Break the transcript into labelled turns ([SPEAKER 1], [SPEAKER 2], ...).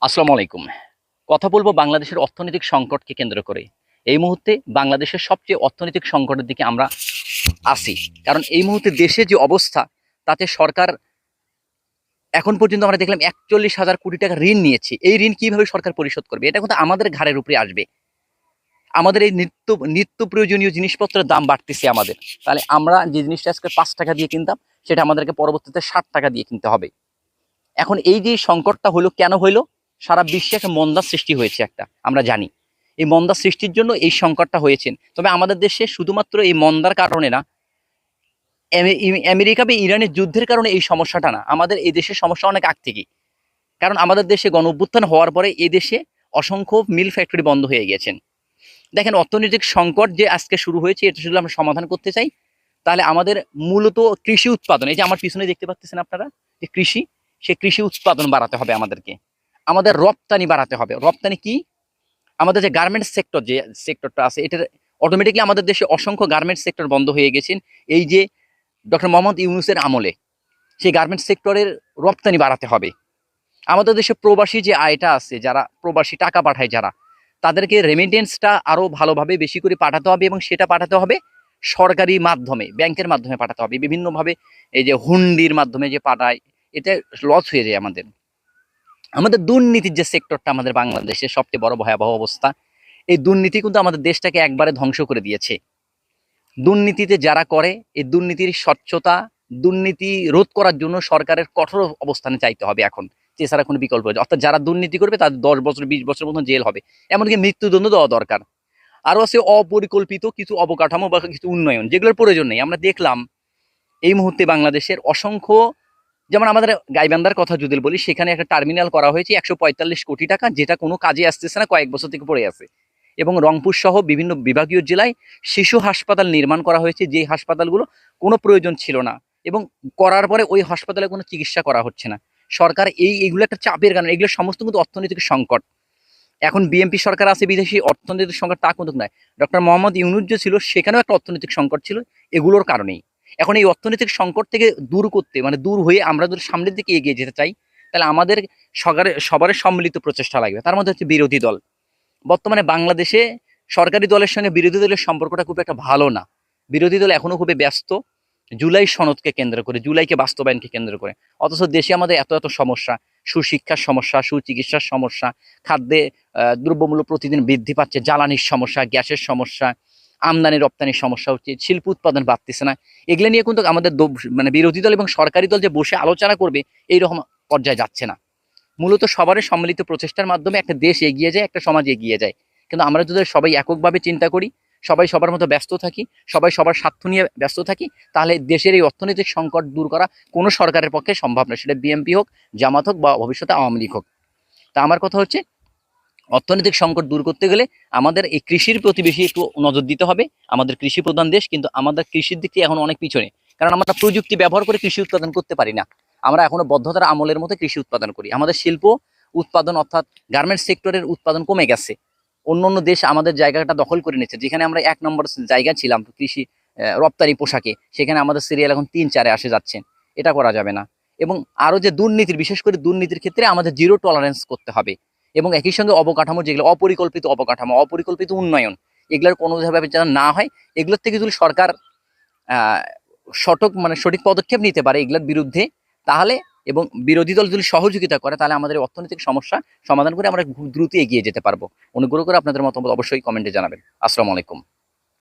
[SPEAKER 1] আসসালামু আলাইকুম। কথা বলবো বাংলাদেশের অর্থনৈতিক সংকটকে কেন্দ্র করে। এই মুহূর্তে বাংলাদেশের সবচেয়ে অর্থনৈতিক সংকটের দিকে আমরা আছি। কারণ এই মুহূর্তে দেশে যে অবস্থা, তাতে সরকার এখন পর্যন্ত আমরা দেখলাম ৪১,০০০ কোটি টাকা ঋণ নিয়েছে। এই ঋণ কিভাবে সরকার পরিশোধ করবে? এটা কিন্তু আমাদের ঘাড়ের উপরে আসবে। আমাদের এই নিত্য প্রয়োজনীয় জিনিসপত্রের দাম বাড়তেছে আমাদের। তাহলে আমরা যে জিনিসটা আজকে ৳৫ দিয়ে কিনতাম, সেটা আমাদেরকে পরবর্তীতে ৳৬০ দিয়ে কিনতে হবে। এখন এই যে সংকটটা হলো, কেন হইলো? সারা বিশ্বে একটা মন্দার সৃষ্টি হয়েছে একটা, আমরা জানি। এই মন্দার সৃষ্টির জন্য এই সংকটটা হয়েছে। তবে আমাদের দেশে শুধুমাত্র এই মন্দার কারণে না, আমেরিকা বা ইরানের যুদ্ধের কারণে এই সমস্যাটা না। আমাদের এই দেশের সমস্যা অনেক আগ থেকেই। কারণ আমাদের দেশে গণঅভ্যুত্থান হওয়ার পরে এই দেশে অসংখ্য মিল ফ্যাক্টরি বন্ধ হয়ে গিয়েছেন। দেখেন, অর্থনৈতিক সংকট যে আজকে শুরু হয়েছে, এটা যদি আমরা সমাধান করতে চাই, তাহলে আমাদের মূলত কৃষি উৎপাদন, এই যে আমার পিছনে দেখতে পাচ্ছেন আপনারা যে কৃষি, সে কৃষি উৎপাদন বাড়াতে হবে আমাদেরকে। আমাদের রপ্তানি বাড়াতে হবে। রপ্তানি কি? আমাদের যে গার্মেন্টস সেক্টর, যে সেক্টরটা আছে, এটার অটোমেটিকলি আমাদের দেশে অসংখ্য গার্মেন্টস সেক্টর বন্ধ হয়ে গেছেন এই যে ডক্টর মোহাম্মদ ইউনূসের আমলে। সেই গার্মেন্টস সেক্টরের রপ্তানি বাড়াতে হবে। আমাদের দেশে প্রবাসী যে আয়টা আছে, যারা প্রবাসী টাকা পাঠায় যারা, তাদেরকে রেমিটেন্সটা আরো ভালোভাবে বেশি করে পাঠাতে হবে, এবং সেটা পাঠাতে হবে সরকারি মাধ্যমে, ব্যাংকের মাধ্যমে পাঠাতে হবে। বিভিন্নভাবে এই যে হুন্ডির মাধ্যমে যে পাঠায়, এতে লস হয়ে যায় আমাদের। আমাদের দুর্নীতির যে সেক্টরটা আমাদের বাংলাদেশের সবচেয়ে বড় ভয়াবহ অবস্থা, এই দুর্নীতি কিন্তু আমাদের দেশটাকে একবারে ধ্বংস করে দিয়েছে। দুর্নীতিতে যারা করে, এই দুর্নীতির স্বচ্ছতা, দুর্নীতি রোধ করার জন্য সরকারের কঠোর অবস্থানে চাইতে হবে এখন। এছাড়া কোনো বিকল্প নেই। অর্থাৎ যারা দুর্নীতি করবে তাদের ১০ বছর ২০ বছর মতো জেল হবে। এমনকি মৃত্যুদণ্ড দেওয়া দরকার। আরো আছে অপরিকল্পিত কিছু অবকাঠামো বা কিছু উন্নয়ন, যেগুলোর প্রয়োজন নেই। আমরা দেখলাম এই মুহূর্তে বাংলাদেশের অসংখ্য, যেমন আমাদের গাইবান্ধার কথা যদি বলি, সেখানে একটা টার্মিনাল করা হয়েছে ১৪৫ কোটি টাকা, যেটা কোনো কাজে আসতেছে না, কয়েক বছর থেকে পড়ে আছে। এবং রংপুর সহ বিভিন্ন বিভাগীয় জেলায় শিশু হাসপাতাল নির্মাণ করা হয়েছে, যে হাসপাতালগুলো কোনো প্রয়োজন ছিল না, এবং করার পরে ওই হাসপাতালে কোনো চিকিৎসা করা হচ্ছে না। সরকার এইগুলো একটা চাপের কারণে, এগুলো সমস্ত কিন্তু অর্থনৈতিক সংকট। এখন বিএনপি সরকার আছে বিদেশি অর্থনৈতিক সংকট, তা কিন্তু নয়। ডক্টর মোহাম্মদ ইউনূস যে ছিল, সেখানেও একটা অর্থনৈতিক সংকট ছিল, এগুলোর কারণেই। এখন এই অর্থনৈতিক সংকট থেকে দূর করতে, মানে দূর হয়ে আমরা যদি সামনের দিকে এগিয়ে যেতে চাই, তাহলে আমাদের সবার সম্মিলিত প্রচেষ্টা লাগবে। তার মধ্যে হচ্ছে বিরোধী দল। বর্তমানে বাংলাদেশে সরকারি দলের সঙ্গে বিরোধী দলের সম্পর্কটা খুব একটা ভালো না। বিরোধী দল এখনো খুবই ব্যস্ত জুলাই সনদকে কেন্দ্র করে, জুলাইকে বাস্তবায়নকে কেন্দ্র করে। অথচ দেশে আমাদের এত এত সমস্যা, সুশিক্ষার সমস্যা, সুচিকিৎসার সমস্যা, খাদ্যে দ্রব্যমূল্য প্রতিদিন বৃদ্ধি পাচ্ছে, জ্বালানির সমস্যা, গ্যাসের সমস্যা, আমদানি রপ্তানির সমস্যা হচ্ছে, শিল্প উৎপাদন বাড়তেছে না। এগুলো নিয়ে কিন্তু আমাদের মানে বিরোধী দল এবং সরকারি দল যে বসে আলোচনা করবে, এইরকম পর্যায়ে যাচ্ছে না। মূলত সবারই সম্মিলিত প্রচেষ্টার মাধ্যমে একটা দেশ এগিয়ে যায়, একটা সমাজ এগিয়ে যায়। কিন্তু আমরা যদি সবাই এককভাবে চিন্তা করি, সবাই সবার মতো ব্যস্ত থাকি, সবাই সবার স্বার্থ নিয়ে ব্যস্ত থাকি, তাহলে দেশের এই অর্থনৈতিক সংকট দূর করা কোনো সরকারের পক্ষে সম্ভব নয়। সেটা বিএনপি হোক, জামাত হোক, বা ভবিষ্যতে আওয়ামী লীগ হোক। তা আমার কথা হচ্ছে, অর্থনৈতিক সংকট দূর করতে গেলে আমাদের এই কৃষির প্রতি বেশি একটু নজর দিতে হবে। আমাদের কৃষি প্রধান দেশ, কিন্তু আমাদের কৃষির দিক থেকে এখন অনেক পিছনে। কারণ আমরা প্রযুক্তি ব্যবহার করে কৃষি উৎপাদন করতে পারি না। আমরা এখনো বদ্ধতার আমলের মধ্যে কৃষি উৎপাদন করি। আমাদের শিল্প উৎপাদন, অর্থাৎ গার্মেন্টস সেক্টরের উৎপাদন কমে গেছে। অন্য অন্য দেশ আমাদের জায়গাটা দখল করে নিচ্ছে। যেখানে আমরা ১ নম্বর জায়গা ছিলাম কৃষি রপ্তানি পোশাকে, সেখানে আমাদের সিরিয়াল এখন ৩-৪-এ আসে যাচ্ছে। এটা করা যাবে না। এবং আরো যে দুর্নীতির, বিশেষ করে দুর্নীতির ক্ষেত্রে আমাদের জিরো টলারেন্স করতে হবে। এবং একই সঙ্গে অবকাঠামো, যেগুলো অপরিকল্পিত অবকাঠামো, অপরিকল্পিত উন্নয়ন, এগুলোর কোনোভাবে যেন না হয়, এগুলোর থেকে যদি সরকার আহ সঠিক পদক্ষেপ নিতে পারে এগুলোর বিরুদ্ধে, তাহলে, এবং বিরোধী দল যদি সহযোগিতা করে, তাহলে আমাদের অর্থনৈতিক সমস্যা সমাধান করে আমরা দ্রুত এগিয়ে যেতে পারবো। অনুগ্রহ করে আপনাদের মতামত অবশ্যই কমেন্টে জানাবেন। আসসালামু আলাইকুম।